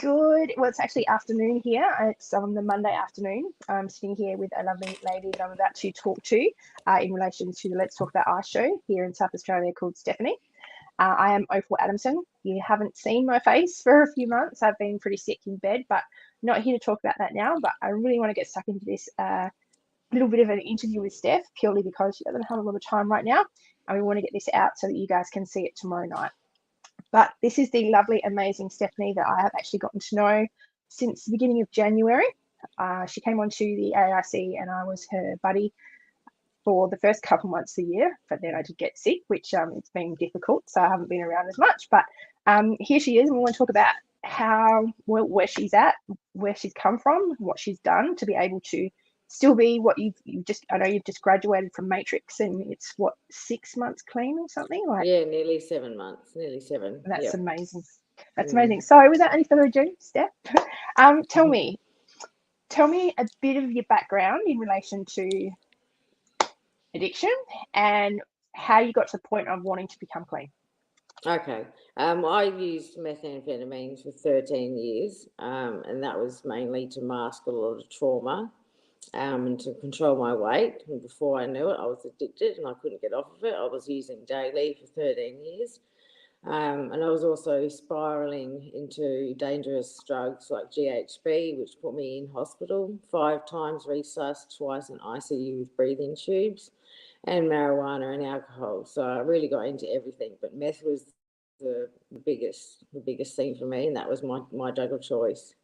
Good. Well, it's actually afternoon here. It's on the Monday afternoon. I'm sitting here with a lovely lady that I'm about to talk to in relation to the Let's Talk About Ice show here in South Australia called Stephanie. I am Opal Adamson. You haven't seen my face for a few months. I've been pretty sick in bed, but not here to talk about that now. But I really want to get stuck into this little bit of an interview with Steph, purely because she doesn't have a lot of time right now. And we want to get this out so that you guys can see it tomorrow night. But this is the lovely, amazing Stephanie that I have actually gotten to know since the beginning of January. She came onto the AIC and I was her buddy for the first couple months of the year, but then I did get sick, which it's been difficult, so I haven't been around as much. But here she is, and we want to talk about where she's at, where she's come from, what she's done to be able to still be what I know you've just graduated from Matrix, and it's what, 6 months clean or something like. Yeah, nearly 7 months, nearly 7. That's amazing. That's amazing. So without any further ado, Steph, tell me a bit of your background in relation to addiction and how you got to the point of wanting to become clean. Okay. I used methamphetamines for 13 years, and that was mainly to mask a lot of trauma and to control my weight. And before I knew it, I was addicted and I couldn't get off of it. I was using daily for 13 years. And I was also spiralling into dangerous drugs like GHB, which put me in hospital 5 times, resusc, twice in ICU with breathing tubes, and marijuana and alcohol. So I really got into everything, but meth was the biggest thing for me, and that was my drug of choice.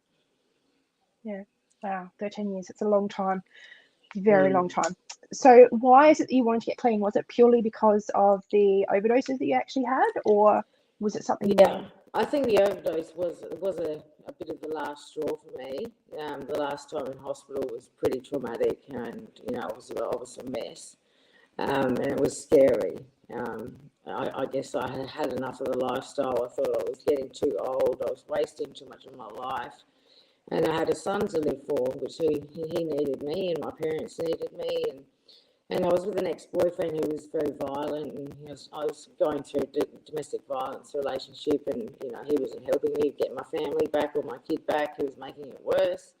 Yeah. Wow, 13 years. It's a long time, very long time. So why is it that you wanted to get clean? Was it purely because of the overdoses that you actually had, or was it something? Yeah, I think the overdose was a bit of the last straw for me. The last time in hospital was pretty traumatic, and I was a mess, and it was scary. I guess I had enough of the lifestyle. I thought I was getting too old. I was wasting too much of my life. And I had a son to live for, which he needed me, and my parents needed me. And I was with an ex-boyfriend who was very violent, and I was going through a domestic violence relationship, and he wasn't helping me get my family back or my kid back. He was making it worse.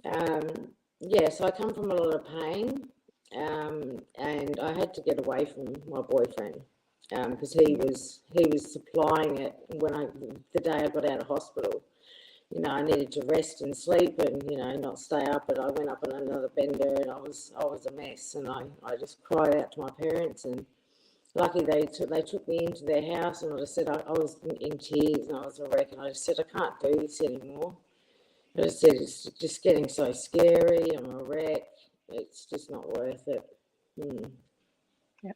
So I come from a lot of pain, and I had to get away from my boyfriend because he was supplying it the day I got out of hospital. I needed to rest and sleep and, not stay up, but I went up on another bender and I was a mess, and I just cried out to my parents, and luckily they took me into their house, and I just said, I was in tears and I was a wreck, and I just said, I can't do this anymore. I just said, it's just getting so scary, I'm a wreck, it's just not worth it. Yeah.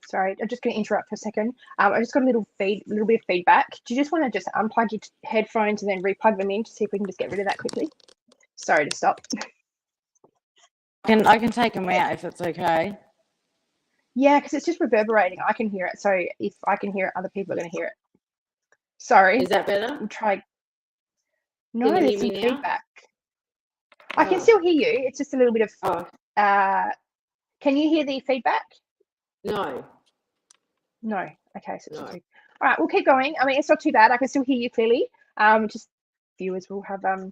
Sorry, I'm just going to interrupt for a second. I just got a little bit of feedback. Do you just want to just unplug your headphones and then replug them in to see if we can just get rid of that quickly? Sorry to stop. I can take them out if it's okay. Yeah, because it's just reverberating. I can hear it. So if I can hear it, other people are going to hear it. Sorry. Is that better? I'll try. No, there's some feedback. I can still hear you. It's just a little bit of. Can you hear the feedback? No. Okay, so all right, we'll keep going. I mean, it's not too bad. I can still hear you clearly. Just viewers will have a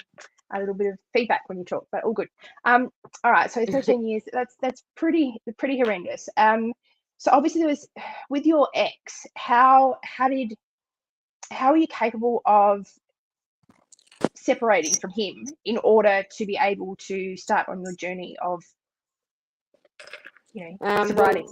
little bit of feedback when you talk, but all good. All right, so 13 years. That's pretty horrendous. So obviously there was, with your ex, how are you capable of separating from him in order to be able to start on your journey of sobriety?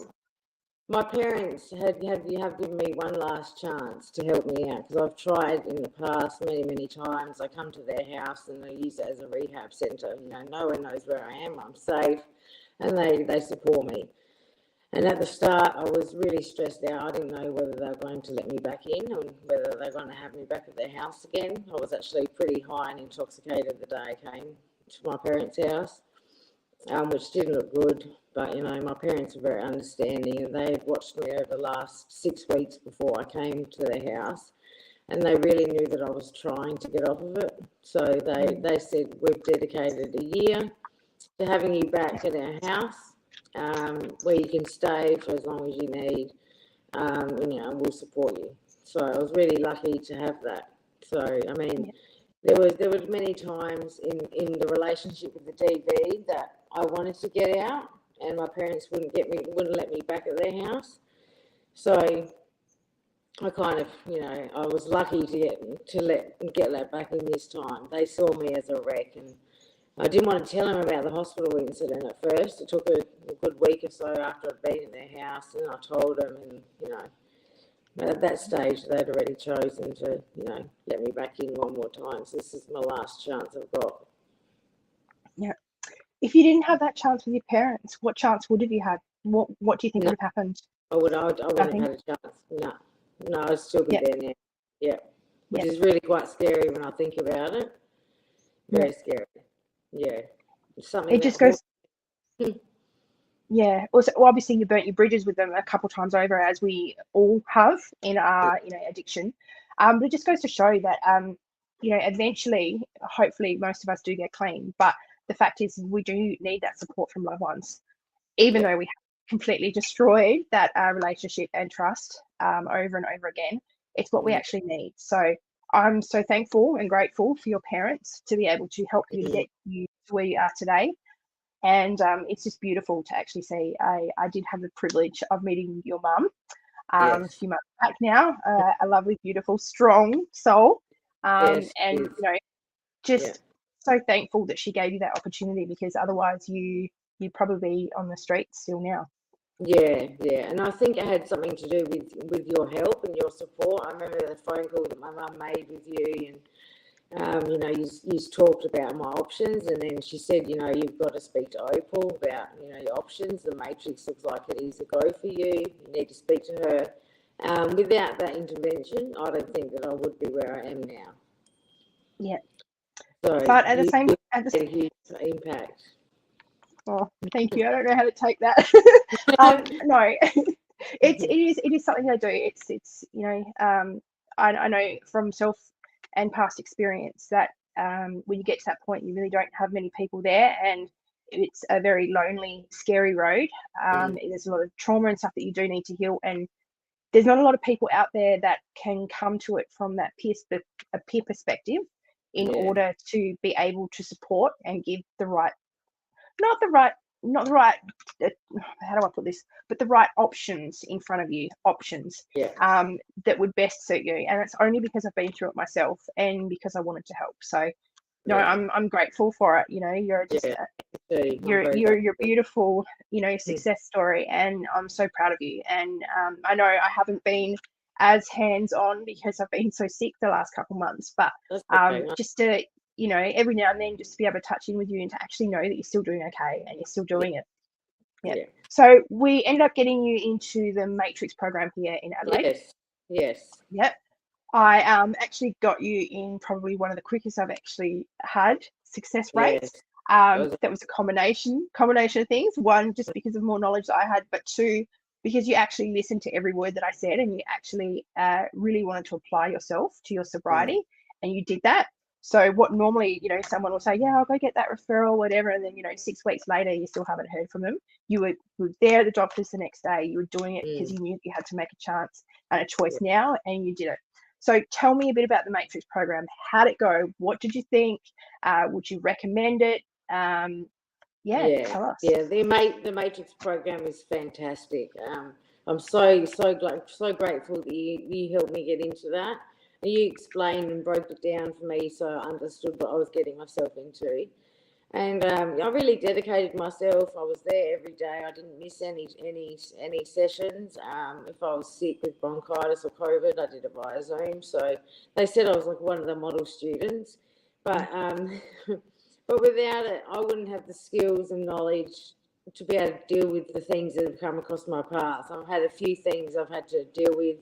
My parents have given me one last chance to help me out, because I've tried in the past many times. I come to their house and they use it as a rehab centre. No one knows where I am. I'm safe, and they support me. And at the start, I was really stressed out. I didn't know whether they were going to let me back in or whether they were going to have me back at their house again. I was actually pretty high and intoxicated the day I came to my parents' house, which didn't look good. But, my parents were very understanding, and they had watched me over the last 6 weeks before I came to their house, and they really knew that I was trying to get off of it. So they said, we've dedicated a year to having you back at our house, where you can stay for as long as you need, and we'll support you. So I was really lucky to have that. So, I mean, there was many times in the relationship with the DV that I wanted to get out, and my parents wouldn't let me back at their house. So I kind of, I was lucky to get let back in this time. They saw me as a wreck, and I didn't want to tell them about the hospital incident at first. It took a good week or so after I'd been in their house, and I told them, and but at that stage they'd already chosen to, let me back in one more time. So this is my last chance I've got. Yeah. If you didn't have that chance with your parents, what chance would have you had? What do you think would have happened? I wouldn't have had a chance. No, I'd still be there now. Yeah. Which is really quite scary when I think about it. Very scary. Yeah. Something it just goes. Yeah. Also, obviously, you burnt your bridges with them a couple times over, as we all have in our, addiction. But it just goes to show that, eventually, hopefully, most of us do get clean. But the fact is, we do need that support from loved ones, even though we have completely destroyed that relationship and trust over and over again. It's what we actually need. So I'm so thankful and grateful for your parents to be able to help you to get you to where you are today. And it's just beautiful to actually see. I did have the privilege of meeting your mum a few months back now, a lovely, beautiful, strong soul. And, just so thankful that she gave you that opportunity, because otherwise you'd probably be on the streets still now. Yeah, and I think it had something to do with your help and your support. I remember the phone call that my mum made with you, and you talked about my options, and then she said, you've got to speak to Opal about, your options. The matrix looks like it is a go for you. You need to speak to her. Without that intervention, I don't think that I would be where I am now. Yeah. So, but at the same a huge impact. Oh, thank you. I don't know how to take that. No, it is something I do. It's I know from self and past experience that when you get to that point, you really don't have many people there, and it's a very lonely, scary road. There's a lot of trauma and stuff that you do need to heal, and there's not a lot of people out there that can come to it from that peer perspective in order to be able to support and give the right, not the right, how do I put this, but the right options in front of you, that would best suit you. And it's only because I've been through it myself and because I wanted to help. So no, I'm grateful for it. You're just you're a beautiful, success story, and I'm so proud of you. And I know I haven't been as hands-on because I've been so sick the last couple months, but just to, every now and then, just to be able to touch in with you and to actually know that you're still doing okay and you're still doing it. Yeah. So we ended up getting you into the Matrix program here in Adelaide. Yes. Yep. I actually got you in probably one of the quickest I've actually had success rates. That was a combination of things. One, just because of more knowledge that I had, but two, because you actually listened to every word that I said, and you actually really wanted to apply yourself to your sobriety, and you did that. So what normally, someone will say, yeah, I'll go get that referral, whatever, and then, 6 weeks later, you still haven't heard from them. You were there at the doctor's the next day. You were doing it because you knew you had to make a chance and a choice now, and you did it. So tell me a bit about the Matrix program. How'd it go? What did you think? Would you recommend it? Tell us. Yeah, the Matrix program is fantastic. I'm so grateful that you helped me get into that. You explained and broke it down for me, so I understood what I was getting myself into. And I really dedicated myself. I was there every day. I didn't miss any sessions. If I was sick with bronchitis or COVID, I did it via Zoom. So they said I was like one of the model students. But but without it, I wouldn't have the skills and knowledge to be able to deal with the things that have come across my path. I've had a few things I've had to deal with,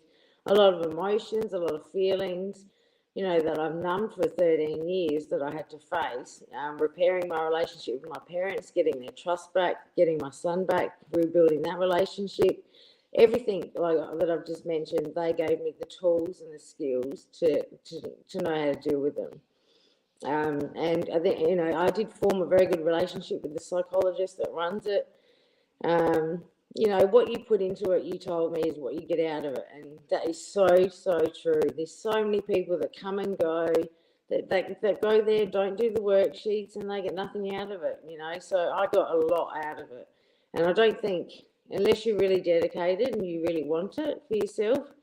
a lot of emotions, a lot of feelings, that I've numbed for 13 years that I had to face, repairing my relationship with my parents, getting their trust back, getting my son back, rebuilding that relationship. Everything that I've just mentioned, they gave me the tools and the skills to know how to deal with them. And I think, I did form a very good relationship with the psychologist that runs it. What you put into it, you told me, is what you get out of it. And that is so, so true. There's so many people that come and go. They go there, don't do the worksheets, and they get nothing out of it, So I got a lot out of it. And I don't think, unless you're really dedicated and you really want it for yourself,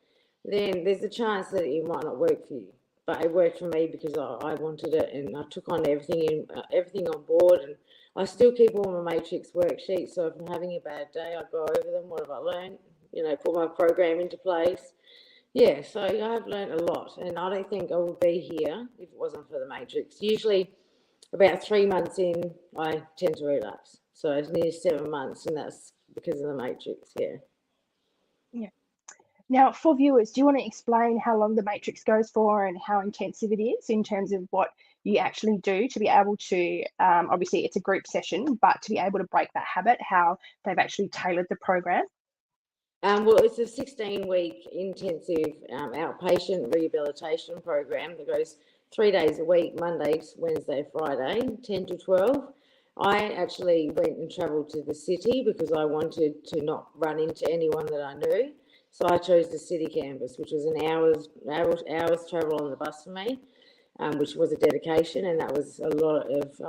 then there's a chance that it might not work for you. But it worked for me because I wanted it, and I took on everything on board, and I still keep all my matrix worksheets. So if I'm having a bad day, I go over them. What have I learned? Put my program into place. Yeah, so I have learned a lot, and I don't think I would be here if it wasn't for the matrix. Usually, about 3 months in, I tend to relapse. So it's nearly 7 months, and that's because of the matrix. Yeah. Yeah. Now, for viewers, do you want to explain how long the matrix goes for and how intensive it is in terms of what you actually do to be able to, obviously it's a group session, but to be able to break that habit, how they've actually tailored the program? Well, it's a 16-week intensive outpatient rehabilitation program that goes 3 days a week, Mondays, Wednesday, Friday, 10 to 12. I actually went and travelled to the city because I wanted to not run into anyone that I knew. So I chose the city campus, which was an hour's travel on the bus for me, which was a dedication, and that was a lot of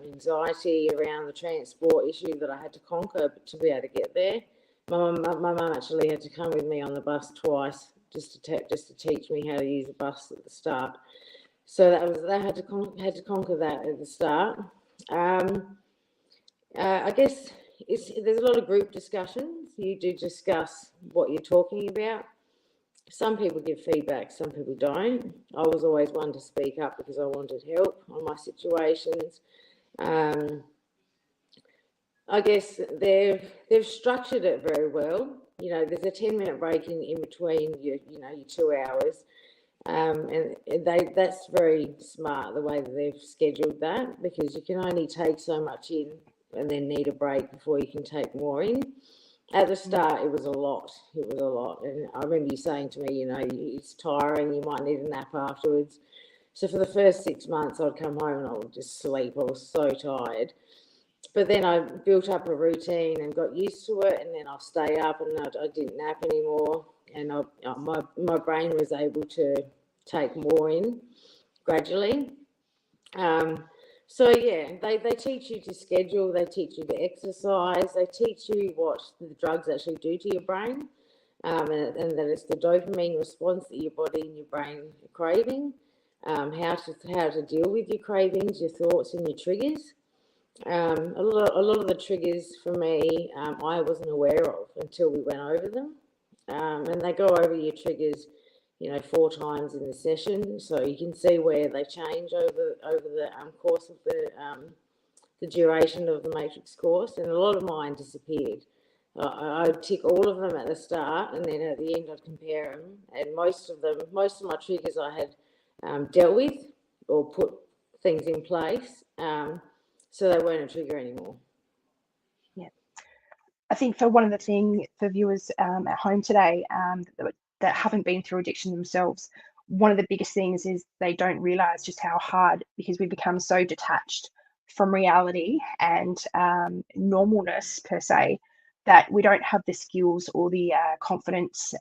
anxiety around the transport issue that I had to conquer to be able to get there. My mum actually had to come with me on the bus twice just to teach me how to use the bus at the start. So they had to conquer that at the start. I guess there's a lot of group discussions. You do discuss what you're talking about. Some people give feedback, some people don't. I was always one to speak up because I wanted help on my situations. I guess they've structured it very well. There's a 10-minute break in between your 2 hours, and that's very smart the way that they've scheduled that, because you can only take so much in and then need a break before you can take more in. At the start, it was a lot. And I remember you saying to me, it's tiring, you might need a nap afterwards. So for the first 6 months, I'd come home and I would just sleep. I was so tired. But then I built up a routine and got used to it, and then I'll stay up and I didn't nap anymore, and my brain was able to take more in gradually. So yeah, they teach you to schedule, they teach you to exercise, they teach you what the drugs actually do to your brain, and that it's the dopamine response that your body and your brain are craving, how to deal with your cravings, your thoughts and your triggers. A lot of the triggers for me, I wasn't aware of until we went over them, and they go over your triggers 4 times in the session, so you can see where they change over the course of the duration of the matrix course. And a lot of mine disappeared. I'd tick all of them at the start, and then at the end I'd compare them, and most of my triggers I had dealt with or put things in place, so they weren't a trigger anymore. Yeah, I think for one of the things for viewers at home today that haven't been through addiction themselves, one of the biggest things is they don't realize just how hard, because we become so detached from reality and normalness per se, that we don't have the skills or the confidence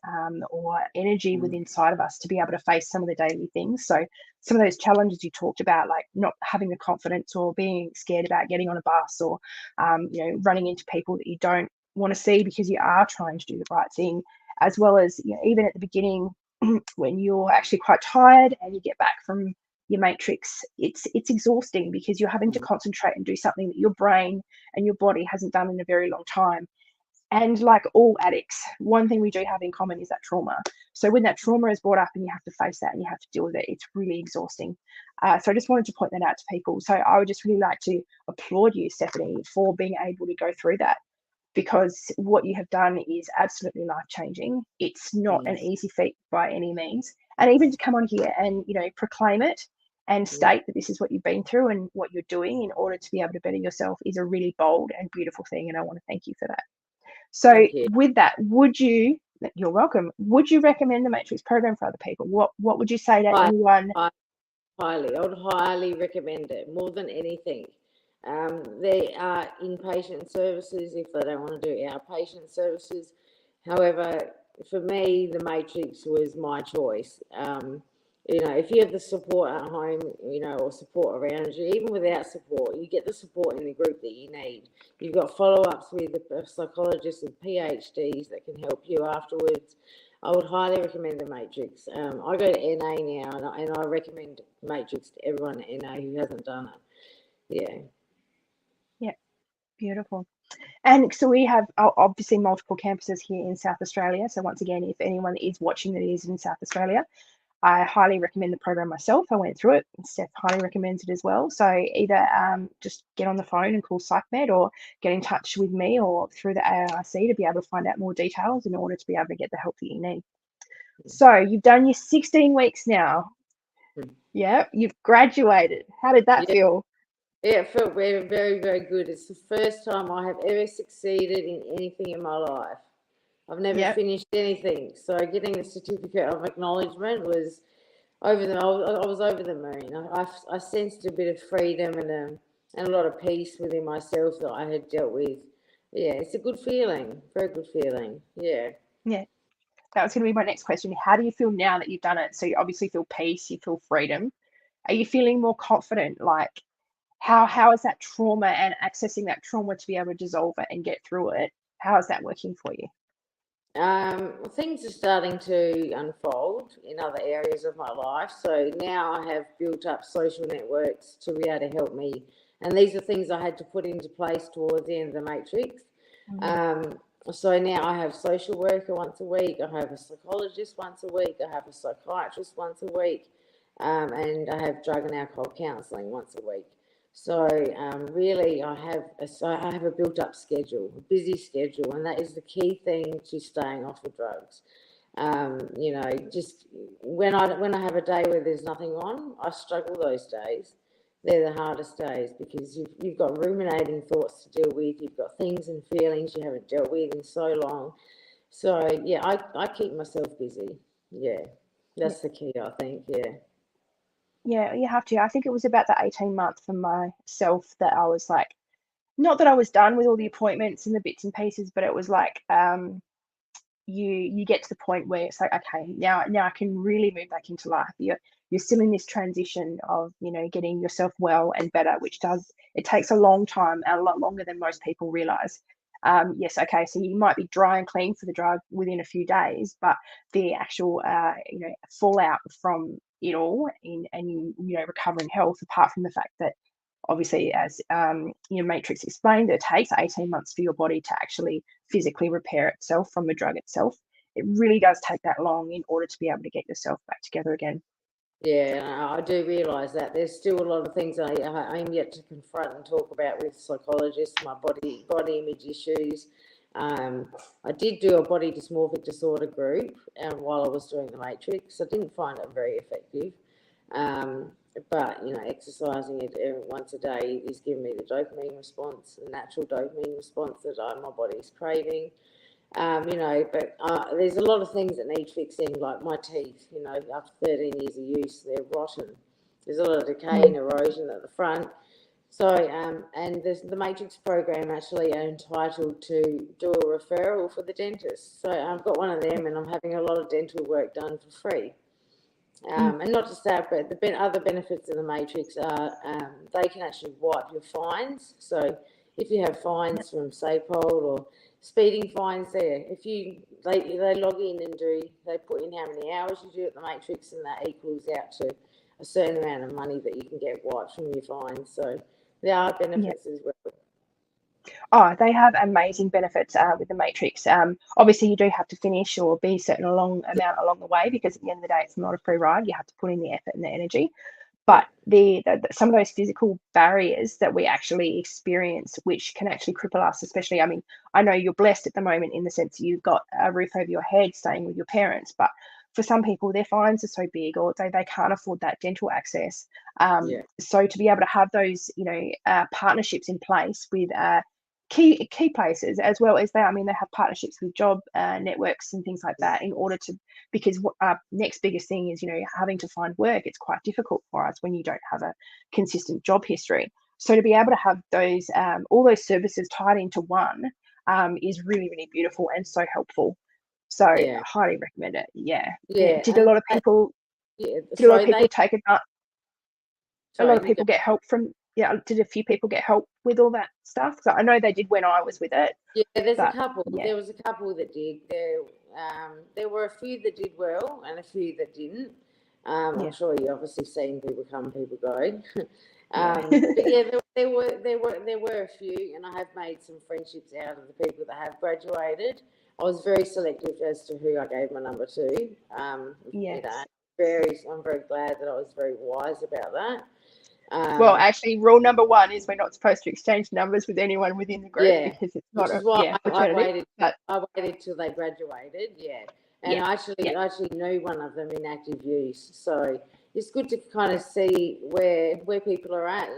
or energy within inside of us to be able to face some of the daily things. So some of those challenges you talked about, like not having the confidence or being scared about getting on a bus, or running into people that you don't want to see because you are trying to do the right thing, as well as even at the beginning when you're actually quite tired and you get back from your matrix, it's exhausting because you're having to concentrate and do something that your brain and your body hasn't done in a very long time. And like all addicts, one thing we do have in common is that trauma. So when that trauma is brought up and you have to face that and you have to deal with it, it's really exhausting. So I just wanted to point that out to people. So I would just really like to applaud you, Stephanie, for being able to go through that, because what you have done is absolutely life-changing. It's not an easy feat by any means. And even to come on here and, proclaim it and state that this is what you've been through and what you're doing in order to be able to better yourself is a really bold and beautiful thing. And I want to thank you for that. So with that, you're welcome. Would you recommend the Matrix program for other people? What would you say to anyone? I would highly recommend it more than anything. There are inpatient services if they don't want to do outpatient services. However, for me, the Matrix was my choice. You know, if you have the support at home, you know, or support around you, even without support, you get the support in the group that you need. You've got follow-ups with the psychologists and PhDs that can help you afterwards. I would highly recommend the Matrix. I go to NA now, and I recommend Matrix to everyone at NA who hasn't done it. Yeah. Yeah, beautiful. And so we have obviously multiple campuses here in South Australia. So once again, if anyone is watching that is in South Australia, I highly recommend the program myself. I went through it. Steph highly recommends it as well. So either just get on the phone and call PsychMed, or get in touch with me or through the AIC to be able to find out more details in order to be able to get the help that you need. So you've done your 16 weeks now. Yeah, you've graduated. How did that feel? Yeah, it felt very, very, very good. It's the first time I have ever succeeded in anything in my life. I've never finished anything. So getting the certificate of acknowledgement was I was over the moon. I sensed a bit of freedom and a lot of peace within myself that I had dealt with. Yeah, it's a good feeling. Very good feeling. Yeah. Yeah. That was going to be my next question. How do you feel now that you've done it? So you obviously feel peace, you feel freedom. Are you feeling more confident? Like, how is that trauma and accessing that trauma to be able to dissolve it and get through it? How is that working for you? Things are starting to unfold in other areas of my life. So now I have built up social networks to be able to help me. And these are things I had to put into place towards the end of the matrix. So now I have social worker once a week. I have a psychologist once a week. I have a psychiatrist once a week. And I have drug and alcohol counselling once a week. So really, I have a built-up schedule, a busy schedule, and that is the key thing to staying off the drugs. You know, just when I have a day where there's nothing on, I struggle those days. They're the hardest days because you've got ruminating thoughts to deal with. You've got things and feelings you haven't dealt with in so long. So yeah, I keep myself busy. Yeah, that's the key, I think. Yeah. Yeah, you have to. I think it was about the 18 months for myself that I was like, not that I was done with all the appointments and the bits and pieces, but it was like you get to the point where it's like, okay, now I can really move back into life. You're still in this transition of, you know, getting yourself well and better, which it takes a long time, a lot longer than most people realize. Yes, okay, so you might be dry and clean for the drug within a few days, but the actual you know, fallout from it all and you know, recovering health, apart from the fact that obviously, as your matrix explained, it takes 18 months for your body to actually physically repair itself from the drug itself. It really does take that long in order to be able to get yourself back together again. Yeah, I do realise that there's still a lot of things I'm yet to confront and talk about with psychologists, my body image issues. I did do a body dysmorphic disorder group while I was doing the matrix. I didn't find it very effective. But you know, exercising it once a day is giving me the dopamine response, the natural dopamine response that my body's craving. You know, but there's a lot of things that need fixing, like my teeth. You know, after 13 years of use, they're rotten. There's a lot of decay and erosion at the front. So, and the Matrix program actually are entitled to do a referral for the dentist. So I've got one of them, and I'm having a lot of dental work done for free. And not just that, but the other benefits of the Matrix are they can actually wipe your fines. So if you have fines from SAPOL or speeding fines there, if they log in and they put in how many hours you do at the Matrix, and that equals out to a certain amount of money that you can get wiped from your fines. So there are benefits as well. Oh, they have amazing benefits with the matrix. Obviously, you do have to finish or be a certain amount along the way, because at the end of the day, it's not a free ride. You have to put in the effort and the energy. But some of those physical barriers that we actually experience, which can actually cripple us, especially, I mean, I know you're blessed at the moment in the sense that you've got a roof over your head staying with your parents, but for some people, their fines are so big, or they can't afford that dental access. So to be able to have those, you know, partnerships in place with key places, as well as they have partnerships with job networks and things like that, in order to, because next biggest thing is, you know, having to find work. It's quite difficult for us when you don't have a consistent job history. So to be able to have those all those services tied into one is really, really beautiful and so helpful. So I highly recommend it. Yeah. Did a lot of people Yeah, Did a lot of sorry, people take advantage? A lot sorry, of you go. people get help from, yeah, did a few people get help with all that stuff? So I know they did when I was with it, Yeah, there's a but couple. yeah, There was a couple that did. There were a few that did well and a few that didn't. I'm yeah, sure you obviously seen people come, people go. yeah. But yeah, there were a few, and I have made some friendships out of the people that have graduated. I was very selective as to who I gave my number to. Yes. I'm very glad that I was very wise about that. Well, Um, actually, rule number one is we're not supposed to exchange numbers with anyone within the group yeah, because it's not which a, is why yeah, I fraternity. waited. But I waited till they graduated. Yeah, and yeah, I yeah, actually knew one of them in active use. So it's good to kind of see where people are at.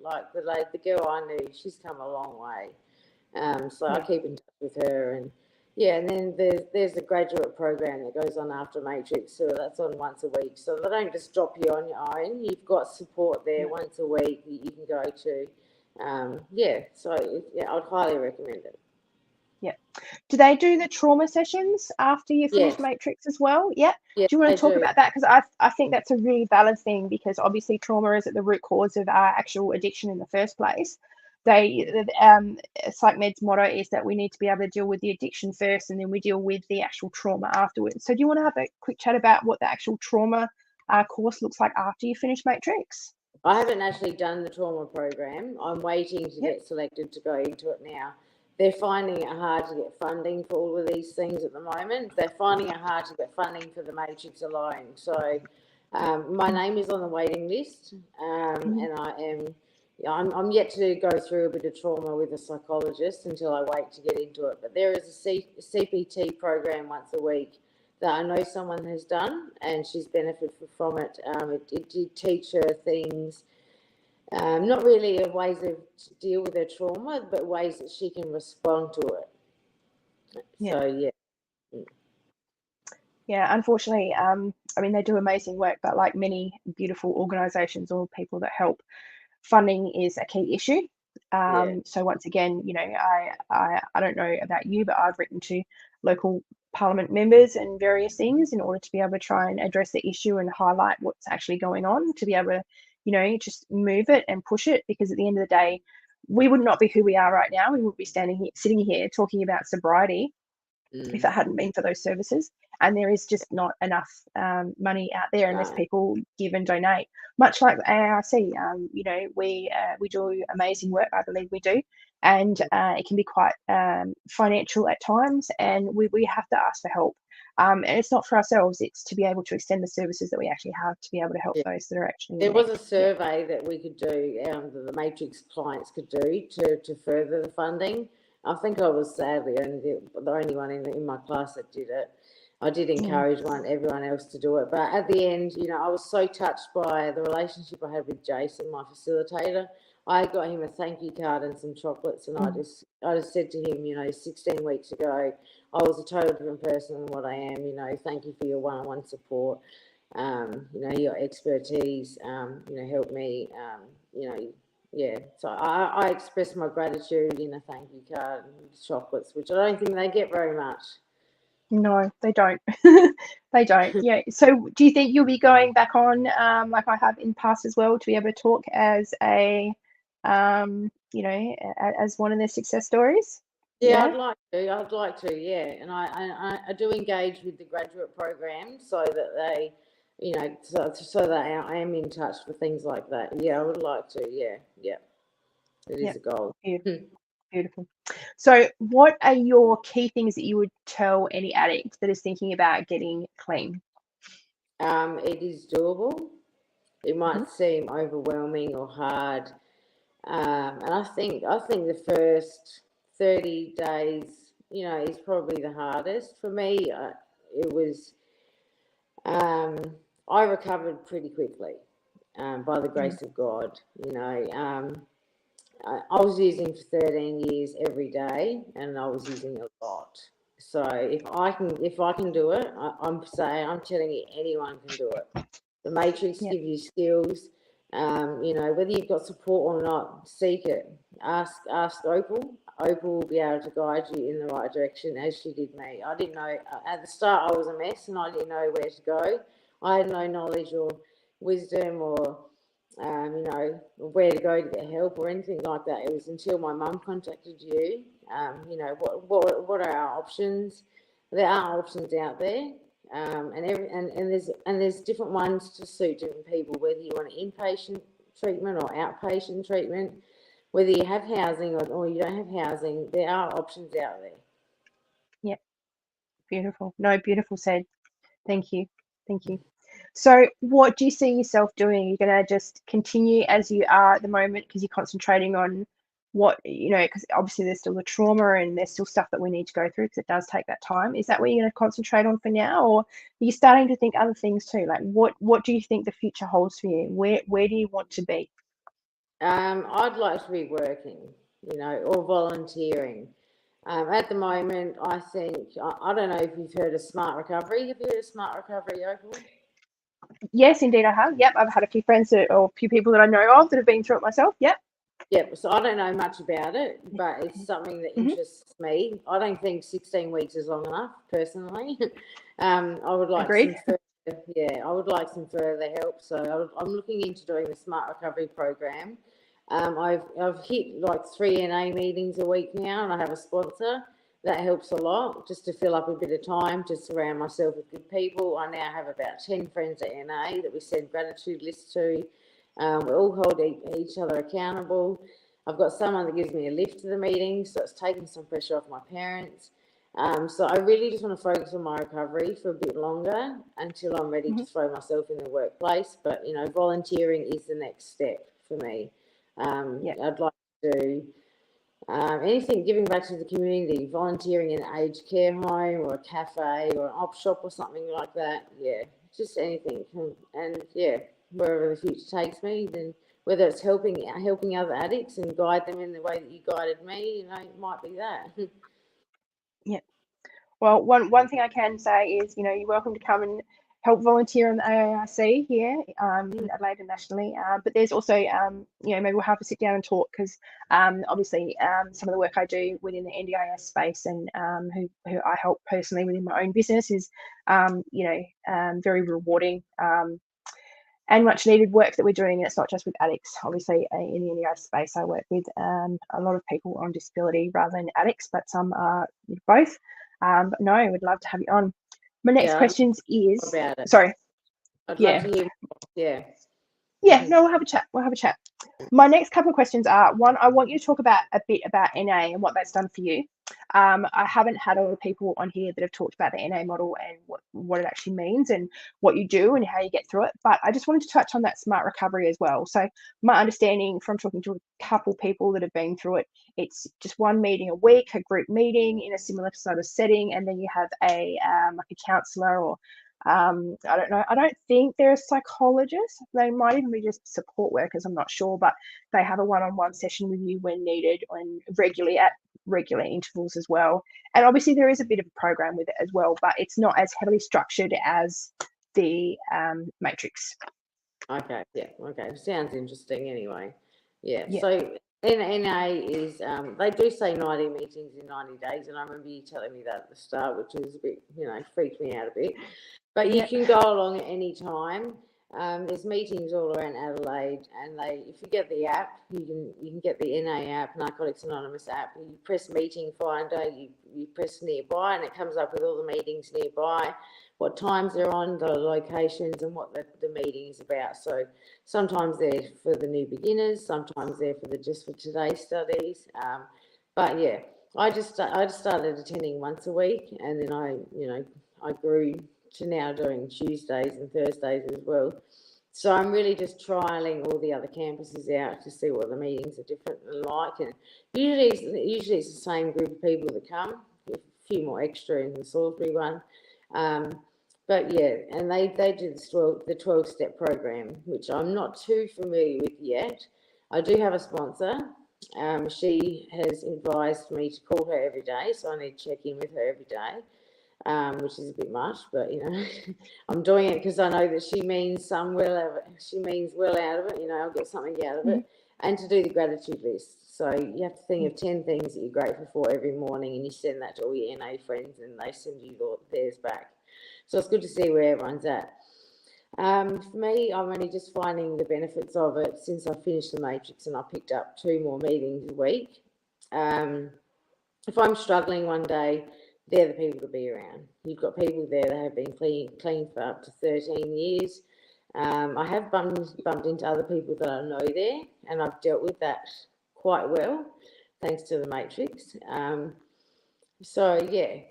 Like the girl I knew, she's come a long way. So I yeah, keep in touch with her, and yeah, and then there's a graduate program that goes on after Matrix, so that's on once a week. So they don't just drop you on your own. You've got support there yeah. once a week that you can go to. Yeah, so yeah, I'd highly recommend it. Yeah. Do they do the trauma sessions after you finish Yes, Matrix as well? Yeah. yeah, Do you want they to talk do. about that? Because I think that's a really valid thing because obviously trauma is at the root cause of our actual addiction in the first place. PsychMed's motto is that we need to be able to deal with the addiction first and then we deal with the actual trauma afterwards. So do you want to have a quick chat about what the actual trauma course looks like after you finish Matrix? I haven't actually done the trauma program. I'm waiting to Yep. get selected to go into it now. They're finding it hard to get funding for all of these things at the moment. They're finding it hard to get funding for the Matrix alone. So my name is on the waiting list, and I'm yet to go through a bit of trauma with a psychologist until I wait to get into it. But there is a CPT program once a week that I know someone has done, and she's benefited from it. It did teach her things, not really ways to deal with her trauma, but ways that she can respond to it. Yeah. So yeah. Yeah, unfortunately, I mean, they do amazing work, but like many beautiful organizations or people that help, funding is a key issue. Yeah. So once again, I don't know about you, but I've written to local parliament members and various things in order to be able to try and address the issue and highlight what's actually going on to be able to, just move it and push it because at the end of the day, we would not be who we are right now. We would be sitting here talking about sobriety if it hadn't been for those services. And there is just not enough money out there unless No. people give and donate. Much like ARC, we do amazing work. I believe we do, and it can be quite financial at times, and we have to ask for help. And it's not for ourselves; it's to be able to extend the services that we actually have to be able to help Yeah. those that are actually There in need. was a survey that we could do, that the Matrix clients could do to further the funding. I think I was sadly the only one in my class that did it. I did encourage everyone else to do it, but at the end, I was so touched by the relationship I had with Jason, my facilitator. I got him a thank you card and some chocolates, and I just said to him, 16 weeks ago, I was a total different person than what I am. Thank you for your one-on-one support. Your expertise, helped me, yeah. So I express my gratitude in a thank you card and chocolates, which I don't think they get very much. No, they don't. They don't. Yeah. So, do you think you'll be going back on, like I have in past as well, to be able to talk as as one of their success stories? Yeah, Yeah. I'd like to. I'd like to. Yeah, and I do engage with the graduate program so that they, so that I am in touch for things like that. Yeah, I would like to. Yeah, yeah, it Yeah. is a goal. Beautiful. Beautiful. So, what are your key things that you would tell any addict that is thinking about getting clean? It is doable. It Mhm. might seem overwhelming or hard, and I think the first 30 days, is probably the hardest for me. It was um, I recovered pretty quickly, by the Mm. grace of God. I was using for 13 years every day, and I was using a lot. So if I can do it, I'm telling you, anyone can do it. The Matrix Yeah. gives you skills. Whether you've got support or not, seek it. Ask Opal. Opal will be able to guide you in the right direction, as she did me. I didn't know at the start. I was a mess, and I didn't know where to go. I had no knowledge or wisdom or where to go to get help or anything like that. It was until my mum contacted you. What are our options? There are options out there, and there's different ones to suit different people. Whether you want an inpatient treatment or outpatient treatment, whether you have housing or you don't have housing, there are options out there. Yeah, beautiful. No, beautiful said. Thank you. Thank you. So what do you see yourself doing? You're going to just continue as you are at the moment because you're concentrating on what, because obviously there's still the trauma and there's still stuff that we need to go through because it does take that time. Is that what you're going to concentrate on for now? Or are you starting to think other things too? Like what do you think the future holds for you? Where do you want to be? I'd like to be working, or volunteering. At the moment, I think, I don't know if you've heard of Smart Recovery. Have you heard of Smart Recovery, Opal? Yes, indeed I have. Yep, I've had a few friends or a few people that I know of that have been through it myself. Yep. Yep, so I don't know much about it, but it's something that interests me. I don't think 16 weeks is long enough, personally. I would like Agreed. I would like some further help. So I'm looking into doing the Smart Recovery program. I've hit like 3 NA meetings a week now, and I have a sponsor. That helps a lot, just to fill up a bit of time, to surround myself with good people. I now have about 10 friends at NA that we send gratitude lists to. We all hold each other accountable. I've got someone that gives me a lift to the meetings, so it's taking some pressure off my parents. So I really just want to focus on my recovery for a bit longer until I'm ready to throw myself in the workplace. But, volunteering is the next step for me. I'd like to do anything giving back to the community, volunteering in an aged care home or a cafe or an op shop or something like that. Yeah, just anything. And wherever the future takes me, then whether it's helping other addicts and guide them in the way that you guided me, it might be that. Yeah. Well, one thing I can say is, you're welcome to come and help volunteer on the AARC here in Adelaide and nationally. But there's also, maybe we'll have to sit down and talk because obviously some of the work I do within the NDIS space and who I help personally within my own business is, very rewarding and much needed work that we're doing. And it's not just with addicts. Obviously, in the NDIS space, I work with a lot of people on disability rather than addicts, but some are both. But no, I would love to have you on. My next question is about it. Sorry. I'd love to hear more. Yeah, no, we'll have a chat. My next couple of questions are, one, I want you to talk about a bit about NA and what that's done for you. I haven't had a lot of people on here that have talked about the NA model and what it actually means and what you do and how you get through it. But I just wanted to touch on that smart recovery as well. So my understanding from talking to a couple people that have been through it, it's just one meeting a week, a group meeting in a similar sort of setting, and then you have a like a counsellor or I don't know. I don't think they're a psychologist. They might even be just support workers. I'm not sure, but they have a one-on-one session with you when needed and regularly at regular intervals as well. And obviously there is a bit of a program with it as well, but it's not as heavily structured as the Matrix. Okay. Yeah. Okay. Sounds interesting. Anyway. Yeah. So NA is they do say 90 meetings in 90 days, and I remember you telling me that at the start, which was a bit, freaked me out a bit. But you can go along at any time. There's meetings all around Adelaide, and if you get the app, you can get the NA app, Narcotics Anonymous app. You press meeting finder, you press nearby, and it comes up with all the meetings nearby, what times they're on, the locations, and what the meeting is about. So sometimes they're for the new beginners, sometimes they're for just for today's studies. But yeah, I just started attending once a week, and then I grew to now doing Tuesdays and Thursdays as well. So I'm really just trialing all the other campuses out to see what the meetings are different and like. And usually it's the same group of people that come, a few more extra in the Salisbury one. But yeah, and they do the 12-step program, which I'm not too familiar with yet. I do have a sponsor. She has advised me to call her every day, so I need to check in with her every day. Which is a bit much, but I'm doing it because I know that she means well out of it. I'll get something out of it, and to do the gratitude list. So you have to think of 10 things that you're grateful for every morning, and you send that to all your NA friends, and they send you theirs back. So it's good to see where everyone's at. For me, I'm only just finding the benefits of it since I finished the matrix and I picked up 2 more meetings a week. If I'm struggling one day, they're the people to be around. You've got people there that have been clean for up to 13 years. I have bumped into other people that I know there, and I've dealt with that quite well, thanks to the matrix. So yeah,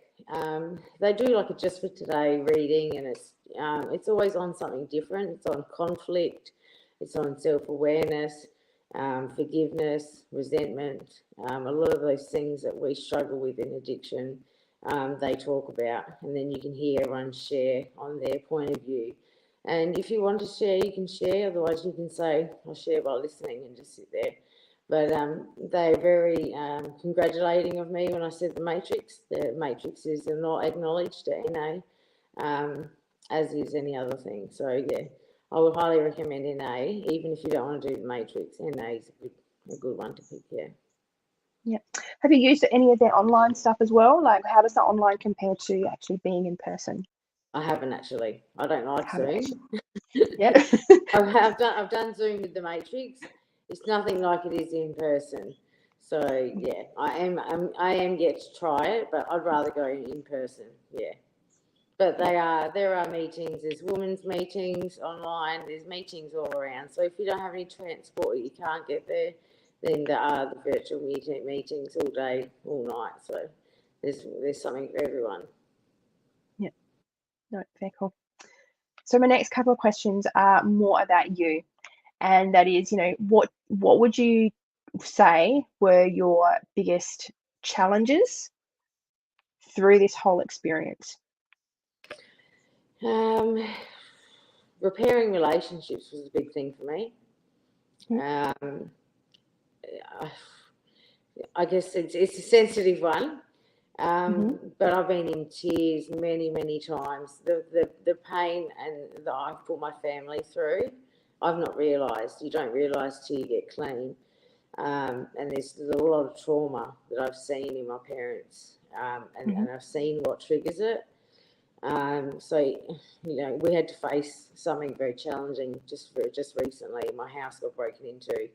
they do like a just for today reading, and it's always on something different. It's on conflict, it's on self-awareness, forgiveness, resentment, a lot of those things that we struggle with in addiction. They talk about, and then you can hear everyone share on their point of view. And if you want to share, you can share. Otherwise, you can say, "I'll share by listening," and just sit there. But they're very congratulating of me when I said the matrix. The matrix is not acknowledged at NA, as is any other thing. So yeah, I would highly recommend NA, even if you don't want to do the matrix. NA is a good one to pick. Yeah. Yeah. Have you used any of their online stuff as well? Like, how does the online compare to actually being in person? I haven't actually. I don't like Zoom. Yeah. I've done Zoom with the matrix. It's nothing like it is in person. So yeah, I am yet to try it, but I'd rather go in person. Yeah. But there are meetings, there's women's meetings online, there's meetings all around. So if you don't have any transport, you can't get there, then there are the virtual meetings all day, all night. So there's something for everyone. Yeah. No, very cool. So my next couple of questions are more about you. And that is, what would you say were your biggest challenges through this whole experience? Repairing relationships was a big thing for me. I guess it's a sensitive one, but I've been in tears many times. The pain and that I've put my family through, I've not realised. You don't realise till you get clean. And there's a lot of trauma that I've seen in my parents, and I've seen what triggers it. So we had to face something very challenging just recently. My house got broken into,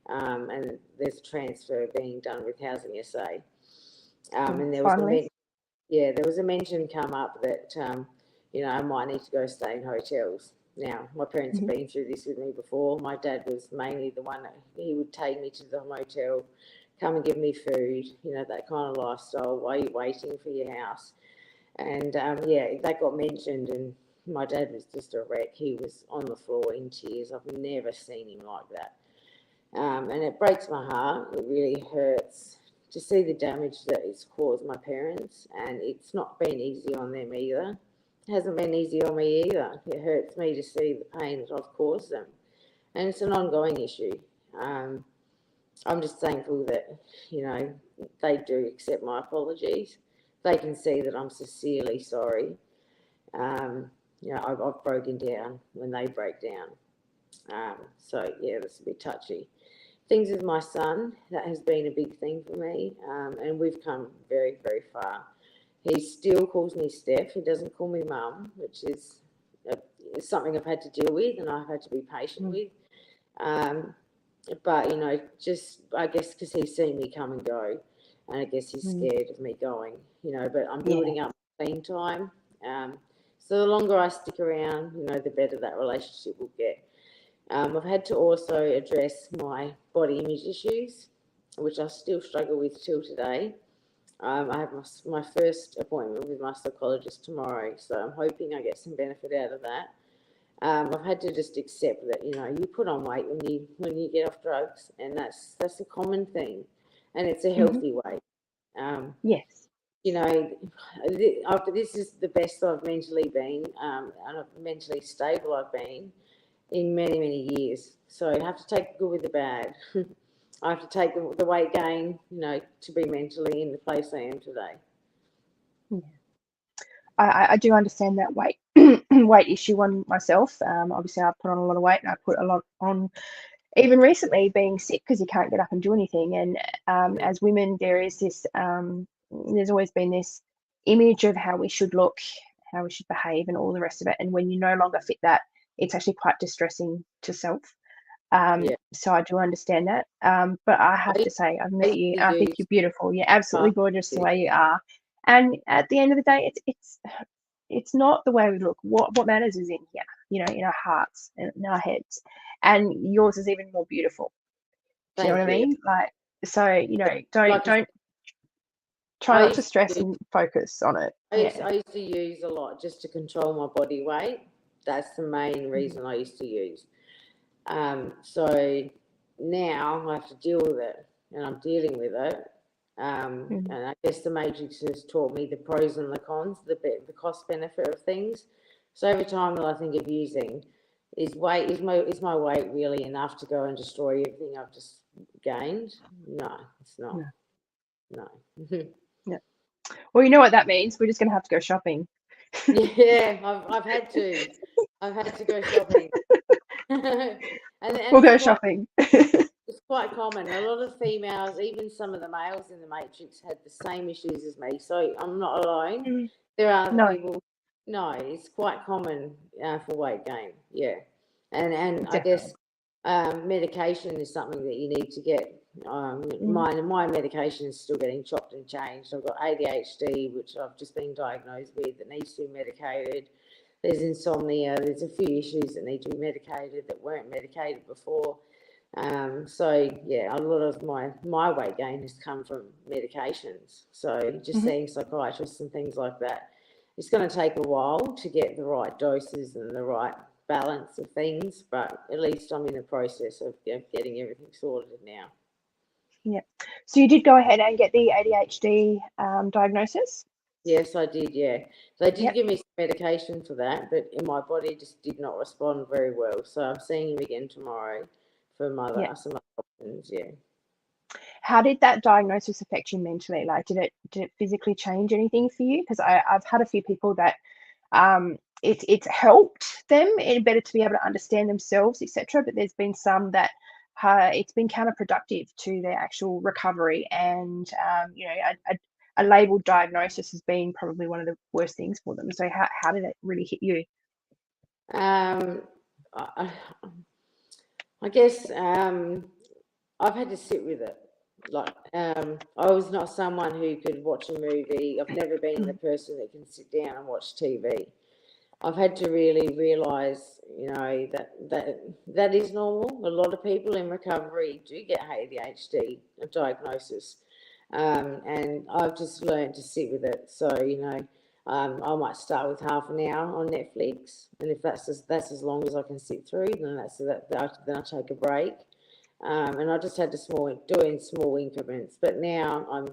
and there's a transfer being done with Housing SA. And there was there was a mention come up that I might need to go stay in hotels. Now, my parents have been through this with me before. My dad was mainly the one that he would take me to the motel, come and give me food, that kind of lifestyle while you're waiting for your house. And that got mentioned, and my dad was just a wreck. He was on the floor in tears. I've never seen him like that. And it breaks my heart. It really hurts to see the damage that it's caused my parents, and it's not been easy on them either. It hasn't been easy on me either. It hurts me to see the pain that I've caused them, and it's an ongoing issue. I'm just thankful that, they do accept my apologies. They can see that I'm sincerely sorry. I've broken down when they break down. So yeah, that's a bit touchy. Things with my son, that has been a big thing for me, and we've come very far. He still calls me Steph. He doesn't call me Mum, which is something I've had to deal with, and I've had to be patient with. But just I guess because he's seen me come and go, and I guess he's scared of me going. But I'm building up clean time. So the longer I stick around, the better that relationship will get. I've had to also address my body image issues, which I still struggle with till today. I have my first appointment with my psychologist tomorrow, so I'm hoping I get some benefit out of that. I've had to just accept that you put on weight when you get off drugs, and that's a common thing, and it's a healthy weight. Yes. This is the best I've mentally been, and mentally stable I've been in many years. So I have to take the good with the bad. I have to take the weight gain, to be mentally in the place I am today. Yeah. I do understand that weight weight issue on myself. Obviously, I put on a lot of weight, and I put a lot on even recently being sick because you can't get up and do anything. And as women, there is this, there's always been this image of how we should look, how we should behave, and all the rest of it. And when you no longer fit that it's actually quite distressing to self. Yeah. So I do understand that. But I have I to say, I've used met you. to I think use you're beautiful. You're absolutely gorgeous the plastic. way you are. And at the end of the day, it's not the way we look. What matters is in here, in our hearts and in our heads. And yours is even more beautiful. Do you know what Thank I you. mean? Like, so, Like don't try I not to used stress to use, and focus on it. Yeah. I used to use a lot just to control my body weight. That's the main Mhm. reason I used to use. So now I have to deal with it, and I'm dealing with it. Mhm. And I guess the Matrix has taught me the pros and the cons, the cost benefit of things. So every time that I think of using, is my weight really enough to go and destroy everything I've just gained? No, it's not. Yeah. No. Yeah. Well, you know what that means. We're just going to have to go shopping. Yeah, I've had to. I've had to go shopping. and We'll it's go quite shopping. it's quite common. A lot of females, even some of the males in the Matrix, had the same issues as me. So I'm not alone. Mm. There are other No, people. No, it's quite common for weight gain. Yeah, and I guess definitely. medication is something that you need to get. Mhm. My medication is still getting chopped and changed. I've got ADHD, which I've just been diagnosed with, that needs to be medicated. There's insomnia. There's a few issues that need to be medicated that weren't medicated before. So yeah, a lot of my weight gain has come from medications. So just Mhm. seeing psychiatrists and things like that. It's going to take a while to get the right doses and the right balance of things, but at least I'm in the process of getting everything sorted now. Yeah. So you did go ahead and get the ADHD diagnosis? Yes, I did. Yeah, they did Yep. give me some medication for that, but in my body just did not respond very well. So I'm seeing him again tomorrow for Yeah. some other options. Yeah. How did that diagnosis affect you mentally? Like, did it physically change anything for you? Because I've had a few people that it's helped them and better to be able to understand themselves, etc. But there's been some that it's been counterproductive to their actual recovery, and a labeled diagnosis has been probably one of the worst things for them. So how did it really hit you? Um, I, I guess I've had to sit with it. Like, I was not someone who could watch a movie. I've never been the person that can sit down and watch TV. I've had to really realise, that is normal. A lot of people in recovery do get ADHD diagnosis, and I've just learned to sit with it. So I might start with half an hour on Netflix, and if that's as long as I can sit through, then then I take a break. And I just had to do it in small increments. But now I'm,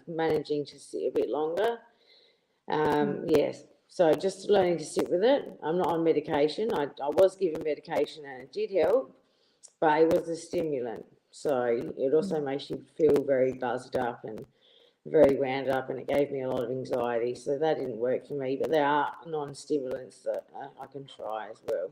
managing to sit a bit longer. Yes. So just learning to sit with it. I'm not on medication. I was given medication and it did help, but it was a stimulant. So it also Mm. makes you feel very buzzed up and very wound up, and it gave me a lot of anxiety. So that didn't work for me. But there are non-stimulants that I can try as well.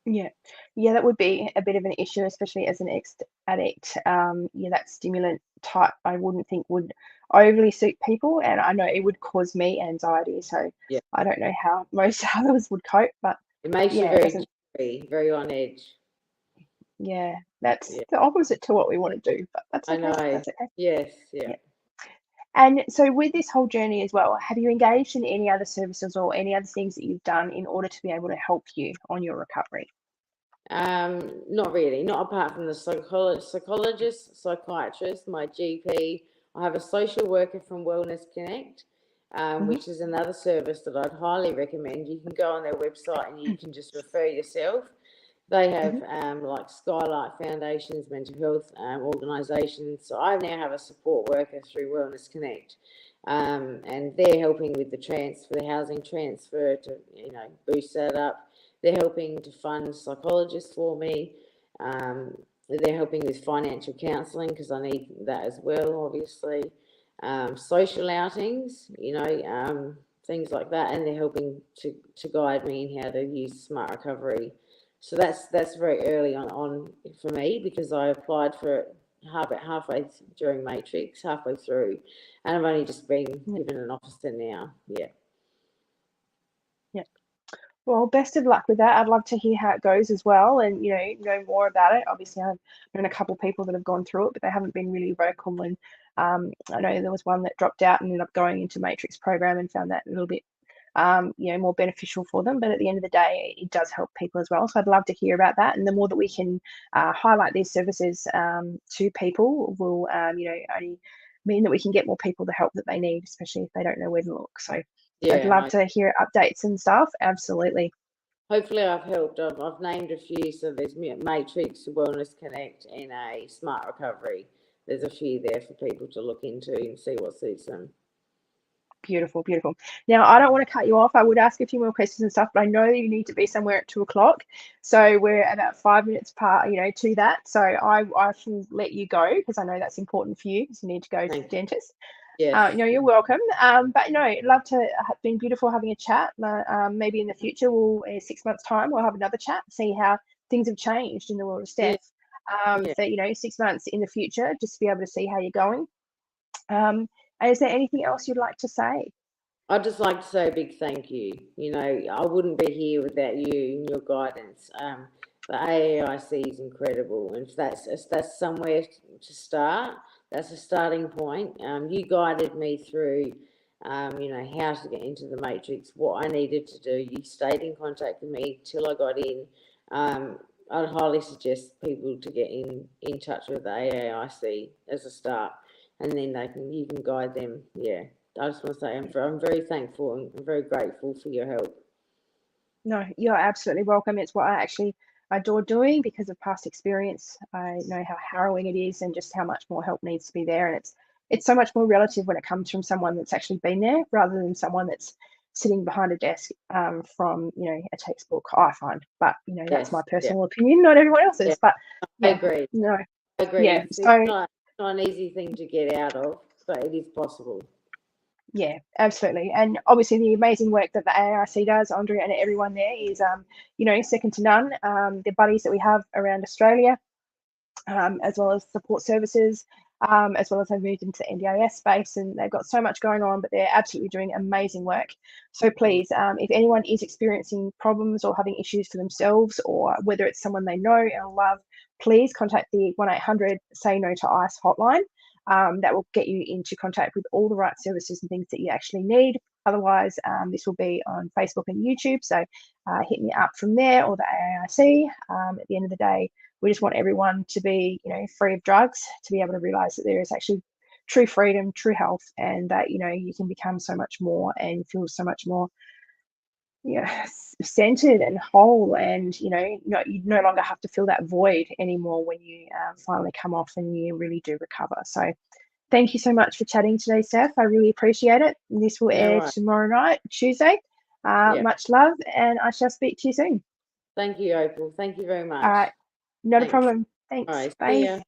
Yeah, yeah, that would be a bit of an issue, especially as an ex-addict. Yeah, that stimulant type I wouldn't think would overly suit people, and I know it would cause me anxiety. So Yeah. I don't know how most others would cope, but It makes you yeah, it very doesn't. jittery, very on edge. Yeah, that's Yeah. the opposite to what we want to do, but that's I okay. know. That's okay. Yes. Yeah. Yeah. And so with this whole journey as well, have you engaged in any other services or any other things that you've done in order to be able to help you on your recovery? Not really, not apart from the psychologist, psychiatrist, my GP. I have a social worker from Wellness Connect, Hmm. which is another service that I'd highly recommend. You can go on their website and you can just refer yourself. They have Hmm. like Skylight Foundations, mental health organisations. So I now have a support worker through Wellness Connect, and they're helping with the housing transfer to boost that up. They're helping to fund psychologists for me. They're helping with financial counselling because I need that as well, obviously. Social outings, things like that, and they're helping to guide me in how to use smart recovery. So that's very early on for me because I applied for it halfway during Matrix, halfway through, and I've only just been Yeah. given an officer now. Yeah. Yeah. Well, best of luck with that. I'd love to hear how it goes as well, and know more about it. Obviously, I've known a couple of people that have gone through it, but they haven't been really vocal. And I know there was one that dropped out and ended up going into Matrix program and found that a little bit, more beneficial for them. But at the end of the day, it does help people as well. So I'd love to hear about that. And the more that we can highlight these services to people, will only mean that we can get more people the help that they need, especially if they don't know where to look. So I'd love to hear updates and stuff. Absolutely. Hopefully I've helped. I've named a few. So there's Matrix, Wellness Connect, and a Smart Recovery. There's a few there for people to look into and see what suits them. Beautiful, beautiful. Now, I don't want to cut you off. I would ask a few more questions and stuff, but I know that you need to be somewhere at 2 o'clock. So we're about 5 minutes to that. So I shall let you go because I know that's important for you because you need to go to the dentist. Yes. You're welcome. But love to have been beautiful having a chat. Maybe in the future, in 6 months' time, we'll have another chat, see how things have changed in the world of Steph. So, 6 months in the future, just to be able to see how you're going. And is there anything else you'd like to say? I'd just like to say a big thank you. I wouldn't be here without you and your guidance. The AAIC is incredible, and if that's somewhere to start, that's a starting point. You guided me through, how to get into the matrix, what I needed to do. You stayed in contact with me till I got in. I'd highly suggest people to get in touch with the AAIC as a start, and then you can guide them. Yeah. I just want to say I'm very thankful and I'm very grateful for your help. No, you're absolutely welcome. It's what I actually adore doing because of past experience. I know how harrowing it is and just how much more help needs to be there. And it's so much more relative when it comes from someone that's actually been there rather than someone that's sitting behind a desk from a textbook, I find. But that's my personal opinion, not everyone else's. But I agree. No, I agree. Yeah, it's not an easy thing to get out of, but it is possible. Yeah, absolutely. And obviously the amazing work that the ARC does, Andrea and everyone there is, second to none. The buddies that we have around Australia, as well as support services, as well as they've moved into the NDIS space and they've got so much going on, but they're absolutely doing amazing work. So please, if anyone is experiencing problems or having issues for themselves, or whether it's someone they know and love, please contact the 1-800 Say No to ICE hotline. That will get you into contact with all the right services and things that you actually need. Otherwise, this will be on Facebook and YouTube. So hit me up from there or the AAIC. At the end of the day, we just want everyone to be, free of drugs, to be able to realize that there is actually true freedom, true health, and that, you can become so much more and feel so much more centered and whole, and you no longer have to feel that void anymore when you finally come off and you really do recover. So thank you so much for chatting today, Steph. I really appreciate it. This will air tomorrow night, Tuesday. Much love, and I shall speak to you soon. Thank you, Opal. Thank you very much. All right, not a problem. Thanks. All right, bye.